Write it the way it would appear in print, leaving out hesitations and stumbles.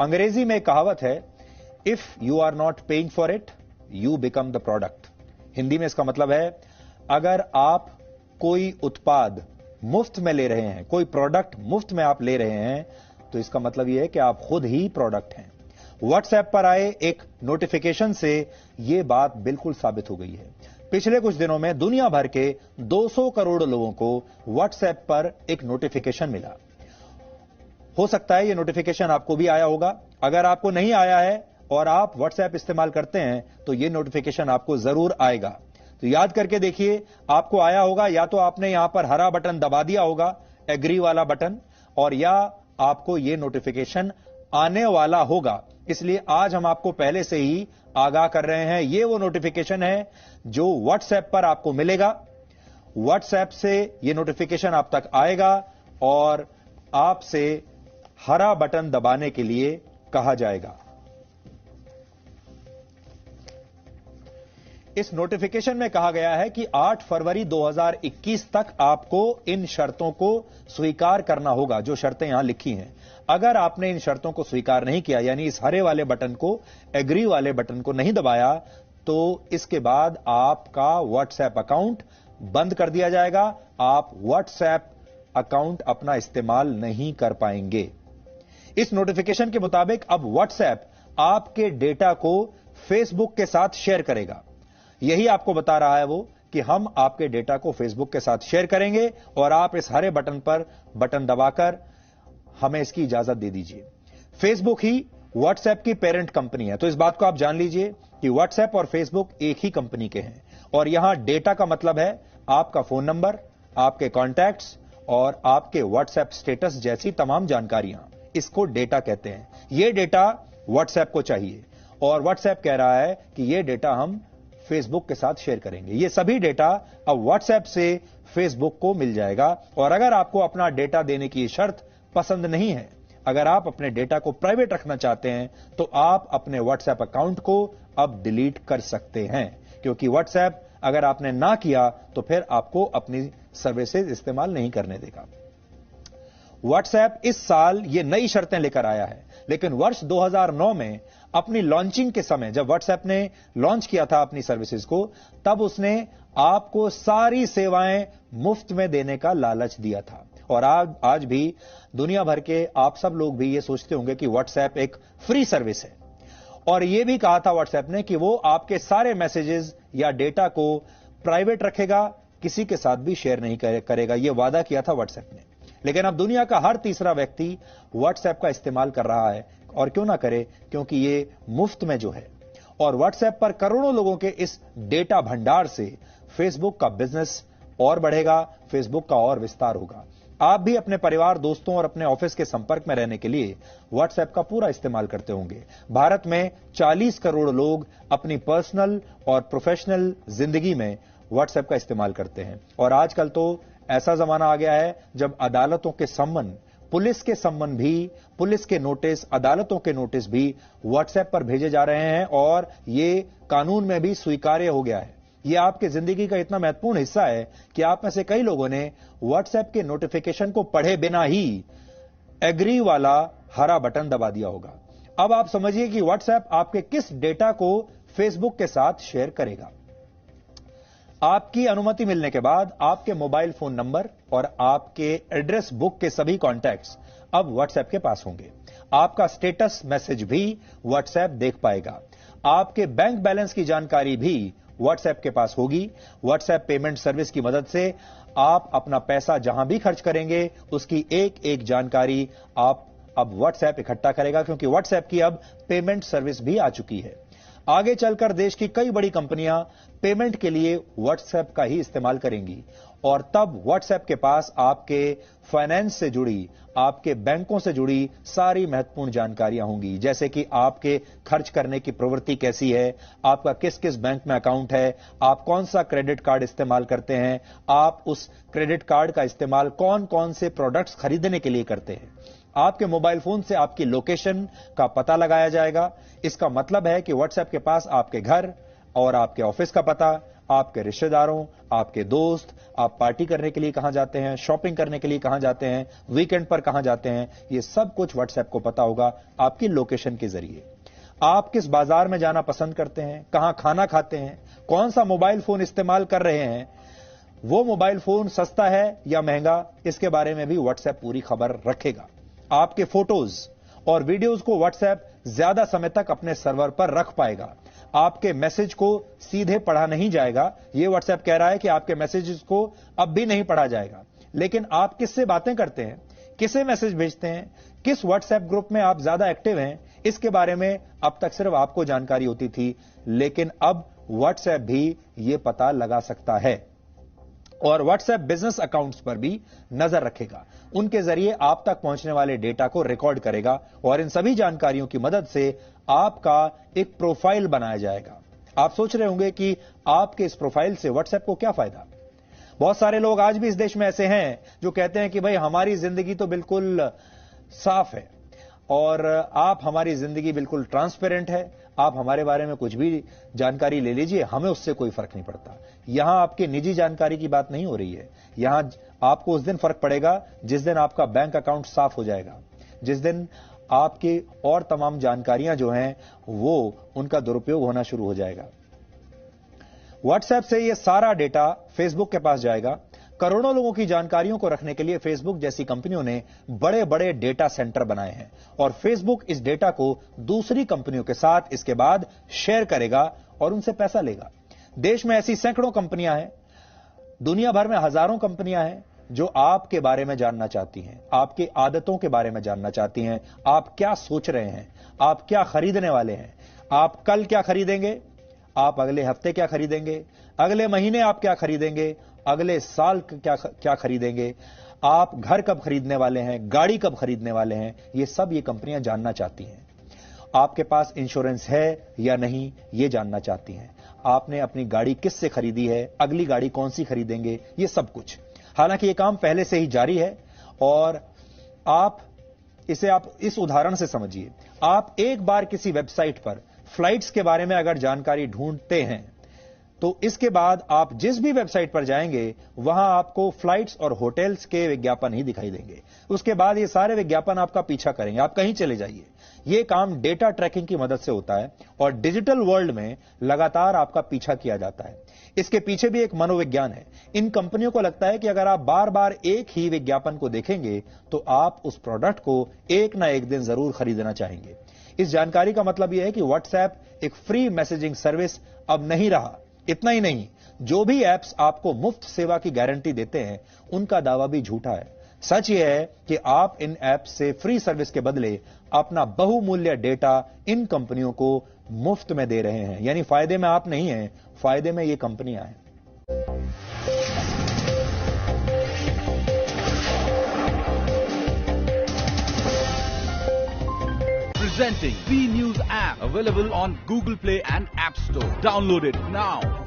अंग्रेजी में एक कहावत है, if you are not paying for it you become the product. Hindi में इसका मतलब है, अगर आप कोई उत्पाद मुफ्त में ले रहे हैं, कोई प्रोडक्ट मुफ्त में आप ले रहे हैं, तो इसका मतलब यह है कि आप खुद ही प्रोडक्ट हैं। व्हाट्सएप पर आए एक नोटिफिकेशन से यह बात बिल्कुल साबित हो गई है। पिछले कुछ दिनों में दुनिया भर के 200 करोड़ लोगों को व्हाट्सएप पर एक नोटिफिकेशन मिला। हो सकता है यह नोटिफिकेशन आपको भी आया होगा। अगर आपको नहीं आया है और आप व्हाट्सएप इस्तेमाल करते हैं तो यह नोटिफिकेशन आपको जरूर आएगा। तो याद करके देखिए, आपको आया होगा, या तो आपने यहां पर हरा बटन दबा दिया होगा, एग्री वाला बटन, और या आपको यह नोटिफिकेशन आने वाला होगा। इसलिए आज हम आपको पहले से ही आगाह कर रहे हैं। यह वो नोटिफिकेशन है जो व्हाट्सएप पर आपको मिलेगा। व्हाट्सएप से यह नोटिफिकेशन आप तक आएगा और आपसे हरा बटन दबाने के लिए कहा जाएगा। इस नोटिफिकेशन में कहा गया है कि 8 फरवरी 2021 तक आपको इन शर्तों को स्वीकार करना होगा, जो शर्तें यहां लिखी हैं। अगर आपने इन शर्तों को स्वीकार नहीं किया, यानी इस हरे वाले बटन को, एग्री वाले बटन को नहीं दबाया, तो इसके बाद आपका व्हाट्सएप अकाउंट बंद कर दिया जाएगा। आप व्हाट्सएप अकाउंट अपना इस्तेमाल नहीं कर पाएंगे। इस नोटिफिकेशन के मुताबिक अब व्हाट्सएप आपके डेटा को फेसबुक के साथ शेयर करेगा। यही आपको बता रहा है वो कि हम आपके डेटा को फेसबुक के साथ शेयर करेंगे और आप इस हरे बटन पर बटन दबाकर हमें इसकी इजाजत दे दीजिए। फेसबुक ही व्हाट्सएप की पेरेंट कंपनी है, तो इस बात को आप जान लीजिए कि व्हाट्सएप और फेसबुक एक ही कंपनी के हैं। और यहां डेटा का मतलब है आपका फोन नंबर, आपके कॉन्टैक्ट्स और आपके व्हाट्सएप स्टेटस जैसी तमाम जानकारियां, इसको डेटा कहते हैं। यह डेटा व्हाट्सएप को चाहिए और व्हाट्सएप कह रहा है कि यह डेटा हम फेसबुक के साथ शेयर करेंगे। यह सभी डेटा अब व्हाट्सएप से फेसबुक को मिल जाएगा। और अगर आपको अपना डेटा देने की शर्त पसंद नहीं है, अगर आप अपने डेटा को प्राइवेट रखना चाहते हैं, तो आप अपने व्हाट्सएप अकाउंट को अब डिलीट कर सकते हैं, क्योंकि व्हाट्सएप अगर आपने ना किया तो फिर आपको अपनी सर्विसेज इस्तेमाल नहीं करने देगा। व्हाट्सएप इस साल ये नई शर्तें लेकर आया है, लेकिन वर्ष 2009 में अपनी लॉन्चिंग के समय, जब व्हाट्सएप ने लॉन्च किया था अपनी सर्विसेज को, तब उसने आपको सारी सेवाएं मुफ्त में देने का लालच दिया था। और आज भी दुनिया भर के आप सब लोग भी ये सोचते होंगे कि व्हाट्सएप एक फ्री सर्विस है। और यह भी कहा था व्हाट्सएप ने कि वो आपके सारे मैसेजेस या डेटा को प्राइवेट रखेगा, किसी के साथ भी शेयर नहीं करेगा। यह वादा किया था व्हाट्सएप ने। लेकिन अब दुनिया का हर तीसरा व्यक्ति व्हाट्सएप का इस्तेमाल कर रहा है, और क्यों ना करे, क्योंकि ये मुफ्त में जो है। और व्हाट्सएप पर करोड़ों लोगों के इस डेटा भंडार से फेसबुक का बिजनेस और बढ़ेगा, फेसबुक का और विस्तार होगा। आप भी अपने परिवार, दोस्तों और अपने ऑफिस के संपर्क में रहने के लिए व्हाट्सएप का पूरा इस्तेमाल करते होंगे। भारत में 40 करोड़ लोग अपनी पर्सनल और प्रोफेशनल जिंदगी में व्हाट्सएप का इस्तेमाल करते हैं। और आजकल तो ऐसा जमाना आ गया है जब अदालतों के सम्मन, पुलिस के सम्मन भी, पुलिस के नोटिस, अदालतों के नोटिस भी व्हाट्सएप पर भेजे जा रहे हैं और ये कानून में भी स्वीकार्य हो गया है। ये आपकी जिंदगी का इतना महत्वपूर्ण हिस्सा है कि आप में से कई लोगों ने व्हाट्सएप के नोटिफिकेशन को पढ़े बिना ही एग्री वाला हरा बटन दबा दिया होगा। अब आप समझिए कि व्हाट्सएप आपके किस डेटा को फेसबुक के साथ शेयर करेगा। आपकी अनुमति मिलने के बाद आपके मोबाइल फोन नंबर और आपके एड्रेस बुक के सभी कॉन्टैक्ट्स अब व्हाट्सएप के पास होंगे। आपका स्टेटस मैसेज भी व्हाट्सएप देख पाएगा। आपके बैंक बैलेंस की जानकारी भी व्हाट्सएप के पास होगी। व्हाट्सएप पेमेंट सर्विस की मदद से आप अपना पैसा जहां भी खर्च करेंगे, उसकी एक एक जानकारी आप अब व्हाट्सएप इकट्ठा करेगा, क्योंकि व्हाट्सएप की अब पेमेंट सर्विस भी आ चुकी है। आगे चलकर देश की कई बड़ी कंपनियां पेमेंट के लिए व्हाट्सएप का ही इस्तेमाल करेंगी और तब व्हाट्सएप के पास आपके फाइनेंस से जुड़ी, आपके बैंकों से जुड़ी सारी महत्वपूर्ण जानकारियां होंगी, जैसे कि आपके खर्च करने की प्रवृत्ति कैसी है, आपका किस किस बैंक में अकाउंट है, आप कौन सा क्रेडिट कार्ड इस्तेमाल करते हैं, आप उस क्रेडिट कार्ड का इस्तेमाल कौन कौन से प्रोडक्ट्स खरीदने के लिए करते हैं। आपके मोबाइल फोन से आपकी लोकेशन का पता लगाया जाएगा। इसका मतलब है कि व्हाट्सएप के पास आपके घर, और आपके ऑफिस का पता, आपके रिश्तेदारों, आपके दोस्त, आप पार्टी करने के लिए कहां जाते हैं, शॉपिंग करने के लिए कहां जाते हैं, वीकेंड पर कहां जाते हैं, ये सब कुछ व्हाट्सएप को पता होगा आपकी लोकेशन के जरिए। आप किस बाजार में जाना पसंद करते हैं, कहां खाना खाते हैं, कौन सा मोबाइल फोन इस्तेमाल कर रहे हैं, वो मोबाइल फोन सस्ता है या महंगा, इसके बारे में भी व्हाट्सएप पूरी खबर रखेगा। आपके फोटोज और वीडियोज को व्हाट्सएप ज्यादा समय तक अपने सर्वर पर रख पाएगा। आपके मैसेज को सीधे पढ़ा नहीं जाएगा। यह व्हाट्सएप कह रहा है कि आपके मैसेजेस को अब भी नहीं पढ़ा जाएगा, लेकिन आप किससे बातें करते हैं, किसे मैसेज भेजते हैं, किस व्हाट्सएप ग्रुप में आप ज्यादा एक्टिव हैं, इसके बारे में अब तक सिर्फ आपको जानकारी होती थी, लेकिन अब व्हाट्सएप भी यह पता लगा सकता है और व्हाट्सएप बिजनेस अकाउंट्स पर भी नजर रखेगा। उनके जरिए आप तक पहुंचने वाले डेटा को रिकॉर्ड करेगा और इन सभी जानकारियों की मदद से आपका एक प्रोफाइल बनाया जाएगा। आप सोच रहे होंगे कि आपके इस प्रोफाइल से व्हाट्सएप को क्या फायदा। बहुत सारे लोग आज भी इस देश में ऐसे हैं जो कहते हैं कि भाई हमारी जिंदगी तो बिल्कुल साफ है और आप हमारी जिंदगी बिल्कुल ट्रांसपेरेंट है, आप हमारे बारे में कुछ भी जानकारी ले लीजिए, हमें उससे कोई फर्क नहीं पड़ता। यहां आपकी निजी जानकारी की बात नहीं हो रही है। यहां आपको उस दिन फर्क पड़ेगा जिस दिन आपका बैंक अकाउंट साफ हो जाएगा, जिस दिन आपकी और तमाम जानकारियां जो हैं वो उनका दुरुपयोग होना शुरू हो जाएगा। व्हाट्सएप से ये सारा डेटा फेसबुक के पास जाएगा। करोड़ों लोगों की जानकारियों को रखने के लिए फेसबुक जैसी कंपनियों ने बड़े बड़े डेटा सेंटर बनाए हैं और फेसबुक इस डेटा को दूसरी कंपनियों के साथ इसके बाद शेयर करेगा और उनसे पैसा लेगा। देश में ऐसी सैकड़ों कंपनियां हैं, दुनिया भर में हजारों कंपनियां हैं जो आपके बारे में जानना चाहती हैं, आपकी आदतों के बारे में जानना चाहती हैं, आप क्या सोच रहे हैं, आप क्या खरीदने वाले हैं, आप कल क्या खरीदेंगे, आप अगले हफ्ते क्या खरीदेंगे, अगले महीने आप क्या खरीदेंगे, अगले साल क्या खरीदेंगे, आप घर कब खरीदने वाले हैं, गाड़ी कब खरीदने वाले हैं, ये सब ये कंपनियां जानना चाहती हैं। आपके पास इंश्योरेंस है या नहीं ये जानना चाहती हैं। आपने अपनी गाड़ी किससे खरीदी है, अगली गाड़ी कौन सी खरीदेंगे, ये सब कुछ। हालांकि ये काम पहले से ही जारी है और आप इस उदाहरण से समझिए। आप एक बार किसी वेबसाइट पर फ्लाइट्स के बारे में अगर जानकारी ढूंढते हैं तो इसके बाद आप जिस भी वेबसाइट पर जाएंगे वहां आपको फ्लाइट्स और होटल्स के विज्ञापन ही दिखाई देंगे। उसके बाद ये सारे विज्ञापन आपका पीछा करेंगे, आप कहीं चले जाइए। ये काम डेटा ट्रैकिंग की मदद से होता है और डिजिटल वर्ल्ड में लगातार आपका पीछा किया जाता है। इसके पीछे भी एक मनोविज्ञान है। इन कंपनियों को लगता है कि अगर आप बार बार एक ही विज्ञापन को देखेंगे तो आप उस प्रोडक्ट को एक ना एक दिन जरूर खरीदना चाहेंगे। इस जानकारी का मतलब यह है कि व्हाट्सएप एक फ्री मैसेजिंग सर्विस अब नहीं रहा। इतना ही नहीं, जो भी ऐप्स आपको मुफ्त सेवा की गारंटी देते हैं उनका दावा भी झूठा है। सच यह है कि आप इन ऐप्स से फ्री सर्विस के बदले अपना बहुमूल्य डेटा इन कंपनियों को मुफ्त में दे रहे हैं। यानी फायदे में आप नहीं हैं, फायदे में ये कंपनियां हैं। Presenting B News app, available on Google Play and App Store. Download it now.